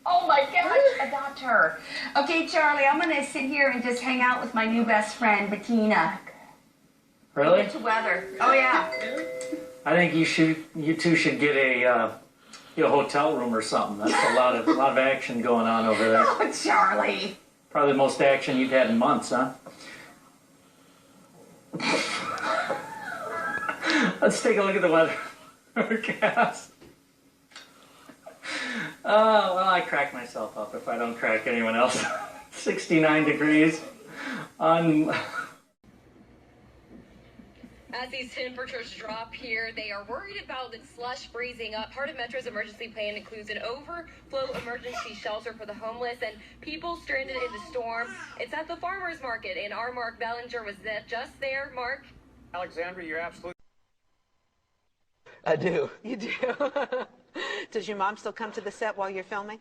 Oh my gosh, adopt her. Okay, Charlie, I'm gonna sit here and just hang out with my new best friend, Bettina. Really? Get to weather. Oh yeah. I think you two should get a hotel room or something. That's a lot of action going on over there. Oh, Charlie. Probably the most action you've had in months, huh? Let's take a look at the weather forecast. Oh, well, I crack myself up if I don't crack anyone else. 69 degrees on... As these temperatures drop here, they are worried about the slush freezing up. Part of Metro's emergency plan includes an overflow emergency shelter for the homeless and people stranded in the storm. It's at the farmer's market, and our Mark Bellinger was just there. Mark? Alexandra, you're absolutely... I do. You do? Does your mom still come to the set while you're filming?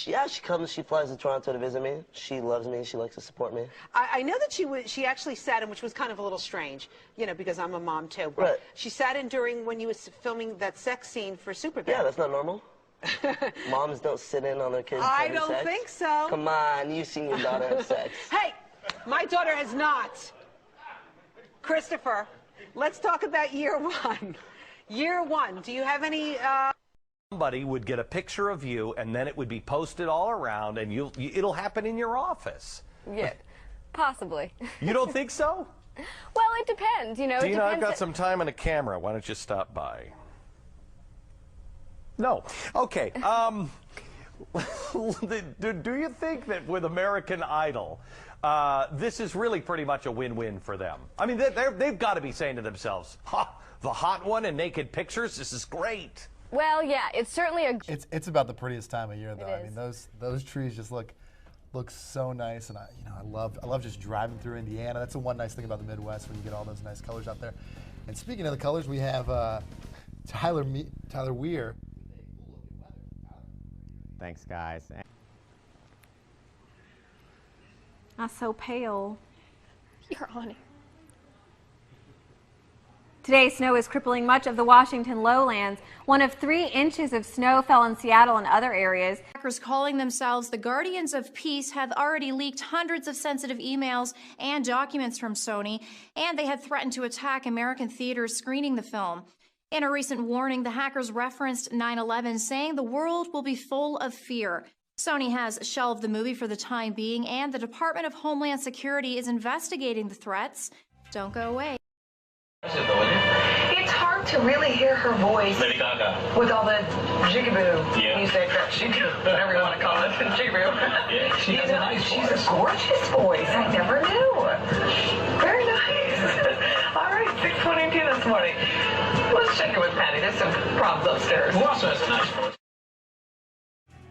Yeah, she comes. She flies to Toronto to visit me. She loves me. She likes to support me. I know that she actually sat in, which was kind of a little strange, because I'm a mom too. But right. She sat in during when you was filming that sex scene for Superbad. Yeah, that's not normal. Moms don't sit in on their kids I having don't sex. think so. Come on, you've seen your daughter have sex. Hey, my daughter has not. Christopher, let's talk about year one. Year one, do you have any... Somebody would get a picture of you, and then it would be posted all around, and it'll happen in your office. Yeah, possibly. You don't think so? Well, it depends, Dina, I've got some time and a camera. Why don't you stop by? No. Okay. Do you think that with American Idol, this is really pretty much a win-win for them? I mean, they've got to be saying to themselves, ha, the hot one and naked pictures, this is great. Well, yeah, it's certainly a... It's about the prettiest time of year, though. It I mean, is. those trees just look so nice, and I love just driving through Indiana. That's the one nice thing about the Midwest when you get all those nice colors out there. And speaking of the colors, we have Tyler Weir. Thanks, guys. I'm so pale. You're on it. Today, snow is crippling much of the Washington lowlands. 1 of 3 inches of snow fell in Seattle and other areas. Hackers calling themselves the Guardians of Peace have already leaked hundreds of sensitive emails and documents from Sony, and they had threatened to attack American theaters screening the film. In a recent warning, the hackers referenced 9/11, saying the world will be full of fear. Sony has shelved the movie for the time being, and the Department of Homeland Security is investigating the threats. Don't go away. It's hard to really hear her voice with all the jigaboo music that she does, whatever you want to call it, jigaboo. Yeah, she has a nice voice. She's a gorgeous voice. I never knew. Very nice. All right, 6:22 this morning. Let's check it with Patty. There's some problems upstairs. Who also has a nice voice?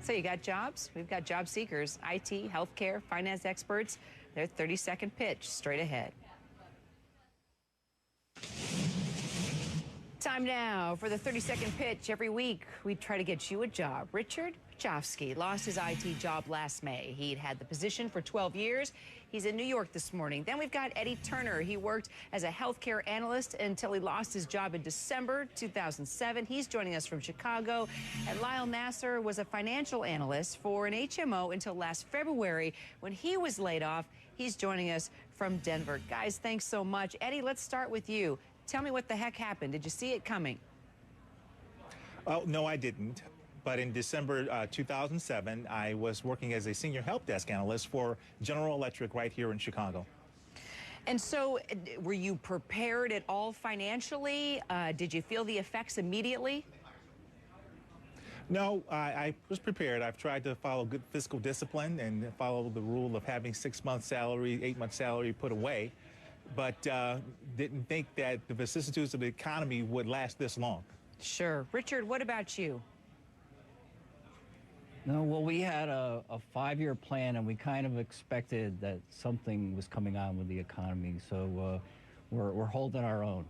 So you got jobs? We've got job seekers, IT, healthcare, finance experts. Their 30-second pitch straight ahead. Time now for the 30-second pitch. Every week, we try to get you a job. Richard Pachowski lost his IT job last May. He'd had the position for 12 years. He's in New York this morning. Then we've got Eddie Turner. He worked as a healthcare analyst until he lost his job in December 2007. He's joining us from Chicago. And Lyle Nasser was a financial analyst for an HMO until last February when he was laid off. He's joining us from Denver. Guys, thanks so much. Eddie, let's start with you. Tell me what the heck happened. Did you see it coming? No, I didn't. But in December 2007, I was working as a senior help desk analyst for General Electric right here in Chicago. And so were you prepared at all financially? Did you feel the effects immediately? No, I was prepared. I've tried to follow good fiscal discipline and follow the rule of having 6 months salary, 8 months salary put away, but didn't think that the vicissitudes of the economy would last this long. Sure. Richard, what about you? No, well, we had a 5-year plan, and we kind of expected that something was coming on with the economy, so we're holding our own.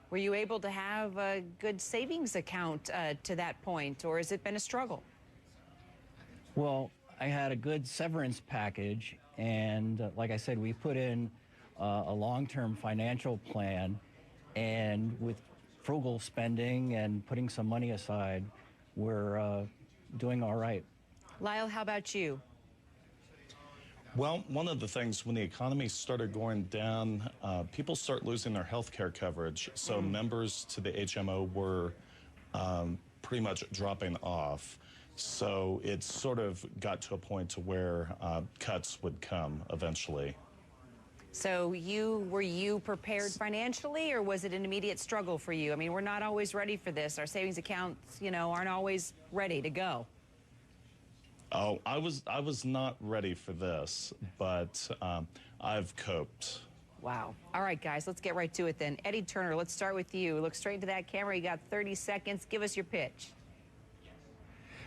Were you able to have a good savings account to that point, or has it been a struggle? Well, I had a good severance package, and like I said, we put in a long-term financial plan, and with frugal spending and putting some money aside, we're doing all right. Lyle, how about you? Well, one of the things when the economy started going down, people start losing their health care coverage. So members to the HMO were pretty much dropping off. So it sort of got to a point to where cuts would come eventually. So were you prepared financially, or was it an immediate struggle for you? I mean, we're not always ready for this. Our savings accounts, aren't always ready to go. Oh, I was not ready for this, but I've coped. Wow. All right, guys, let's get right to it then. Eddie Turner, let's start with you. Look straight into that camera. You got 30 seconds. Give us your pitch.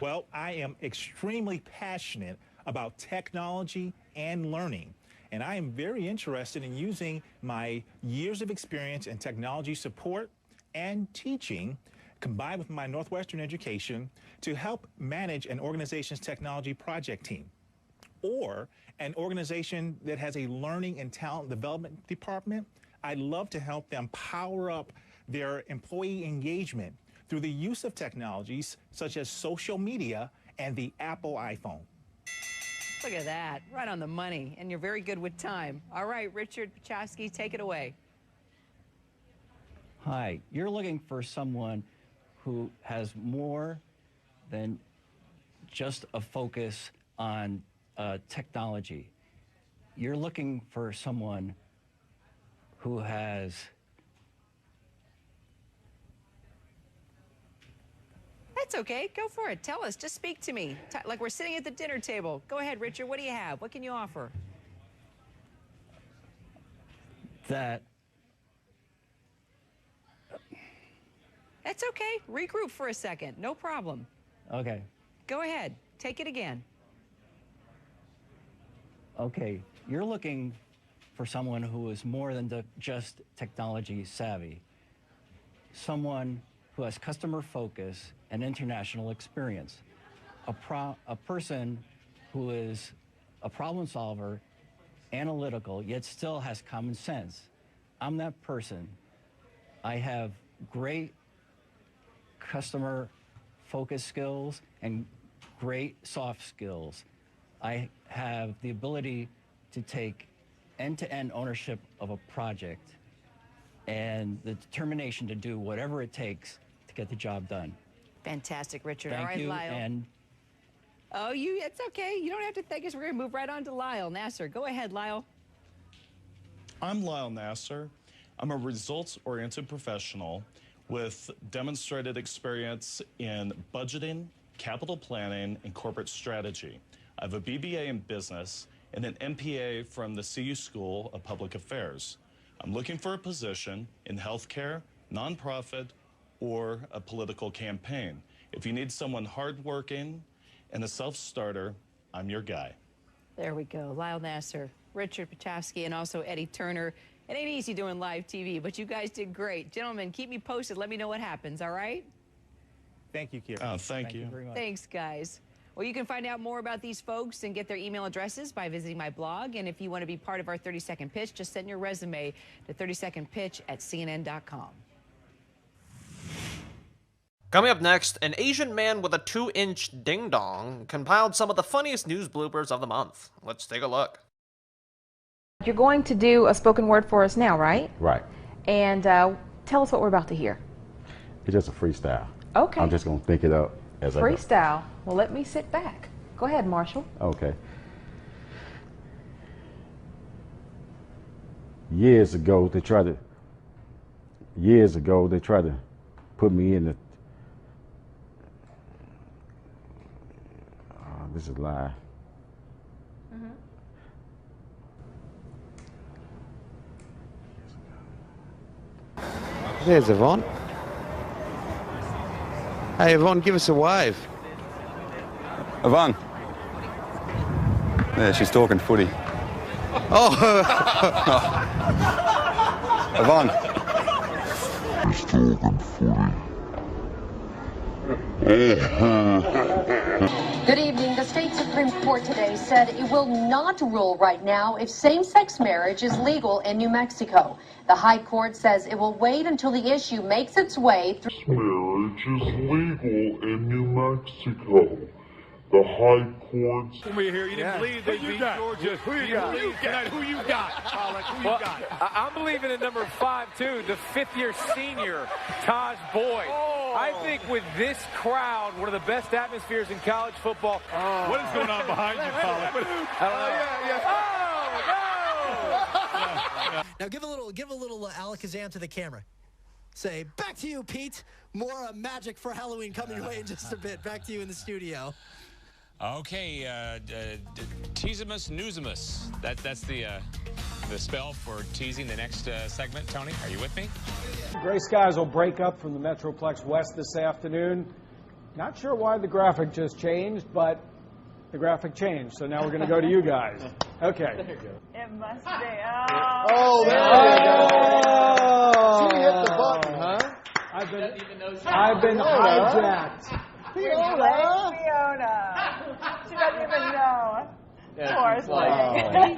Well, I am extremely passionate about technology and learning, and I am very interested in using my years of experience in technology support and teaching, combined with my Northwestern education, to help manage an organization's technology project team, or an organization that has a learning and talent development department. I'd love to help them power up their employee engagement through the use of technologies such as social media and the Apple iPhone. Look at that. Right on the money. And you're very good with time. All right, Richard Pachowski, take it away. Hi, you're looking for someone who has more than just a focus on technology. You're looking for someone who has That's okay. Go for it. Tell us. Just speak to me. Like we're sitting at the dinner table. Go ahead, Richard. What do you have? What can you offer? that. That's okay. Regroup for a second. No problem. Okay. Go ahead. Take it again. Okay. You're looking for someone who is more than just technology savvy. Someone who has customer focus and international experience. A person who is a problem solver, analytical, yet still has common sense. I'm that person. I have great customer focus skills and great soft skills. I have the ability to take end-to-end ownership of a project and the determination to do whatever it takes to get the job done. Fantastic, Richard. Thank All right, you, Lyle. and it's okay. You don't have to thank us. We're going to move right on to Lyle. Nasser, go ahead, Lyle. I'm Lyle Nasser. I'm a results-oriented professional with demonstrated experience in budgeting, capital planning, and corporate strategy. I have a BBA in business and an MPA from the CU School of Public Affairs. I'm looking for a position in healthcare, nonprofit, or a political campaign. If you need someone hardworking and a self-starter, I'm your guy. There we go. Lyle Nasser, Richard Pachowski, and also Eddie Turner. It ain't easy doing live TV, but you guys did great. Gentlemen, keep me posted. Let me know what happens, all right? Thank you, Kira. Thank you very much. Thanks, guys. Well, you can find out more about these folks and get their email addresses by visiting my blog. And if you want to be part of our 30-second pitch, just send your resume to 30secondpitch@cnn.com. Coming up next, an Asian man with a 2-inch ding-dong compiled some of the funniest news bloopers of the month. Let's take a look. You're going to do a spoken word for us now, right? Right. And tell us what we're about to hear. It's just a freestyle. Okay. I'm just going to think it up as I go. Freestyle. Well, let me sit back. Go ahead, Marshall. Okay. Years ago, they tried to put me in the, this is a lie. There's Yvonne. Hey, Yvonne, give us a wave. Yvonne. Yeah, she's talking footy. Oh! Yvonne. She's talking footy. Good evening. The state Supreme Court today said it will not rule right now if same-sex marriage is legal in New Mexico. The High Court says it will wait until the issue makes its way through. Marriage is legal in New Mexico. The high courts. When we here, you didn't believe they beat Georgia. Who you got? Who you got? I'm believing in number 5 too, the 5th-year senior, Taj Boyd. I think with this crowd, one of the best atmospheres in college football. What is going on behind you, Colin? Now give a little Alakazam to the camera. Say, back to you, Pete. More magic for Halloween coming your way in just a bit. Back to you in the studio. Okay, Teasimus Newsimus. That's the spell for teasing the next segment. Tony, are you with me? Gray skies will break up from the Metroplex West this afternoon. Not sure why the graphic just changed, but the graphic changed. So now we're going to go to you guys. Okay. It must be. Oh, there you go. She hit the button, huh? I've been hijacked. Fiona. She doesn't even know. Poor thing.